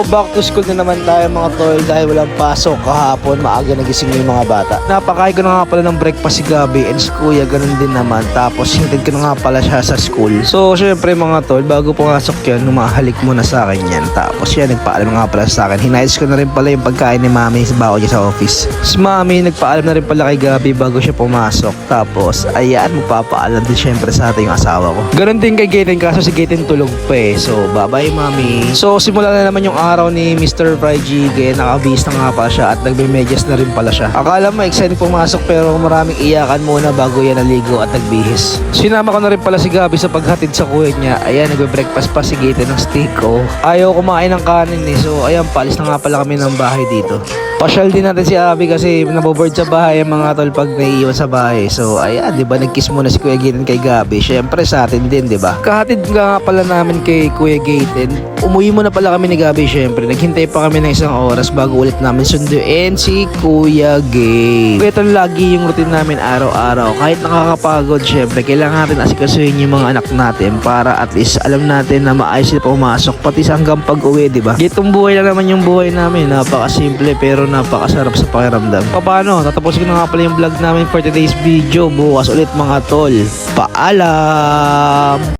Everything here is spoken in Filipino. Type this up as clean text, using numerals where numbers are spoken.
Back to school na naman tayo mga tol dahil walang pasok kahapon, maaga nagising yung mga bata. Napakain ko na nga pala ng breakfast si Gabi and si Kuya, ganun din naman. Tapos hinatid ko na nga pala siya sa school. So syempre mga tol, bago pumasok yan, humahalik muna sa akin yan. Tapos yan, nagpaalam nga pala sa akin. Hinayos ko na rin pala yung pagkain ni Mami sa bago niya sa office. Si Mami, nagpaalam na rin pala kay Gabi bago siya pumasok. Tapos ayan, magpapaalam din syempre sa ating asawa ko. Ganun din kay Gaten, kaso si Gaten tulog pa eh. So bye bye Mami. So simula na naman yung araw ni Mr. Fried Chicken. Nakabihis na nga pa siya at nagbe-medyas na rin pala siya. Akala mo excited pumasok pero maraming iyakan muna bago yan naligo at nagbihis. Sinama ko na rin pala si Gabi sa paghatid sa kuya niya. Ayan, nagbe-breakfast pa si Gaten ng steak ko. Ayaw kumain ng kanin eh. So ayan, palis na nga pala kami ng bahay dito. Pasyal din natin si Abby kasi naboboard sa bahay ang mga tol pag naiiwan sa bahay. So ayan, di ba nag-kiss muna si Kuya Gaten kay Gabi. Syempre sa atin din, di ba? Kahatid nga pala namin kay Kuya Gaten. Umuwi muna pala kami ni Gabi syempre. Naghintay pa kami ng isang oras bago ulit namin sunduin si Kuya Gabe. Ito lagi yung routine namin araw-araw. Kahit nakakapagod syempre, kailangan natin asikasuhin yung mga anak natin para at least alam natin na maayos sila pumasok pati sa hanggang pag-uwi, di ba? Gitong buhay lang naman yung buhay namin. Napakasimple pero napakasarap sa pakiramdam. Paano? Tatapusin ko na nga pala yung vlog namin for today's video. Bukas ulit mga tol. Paalam!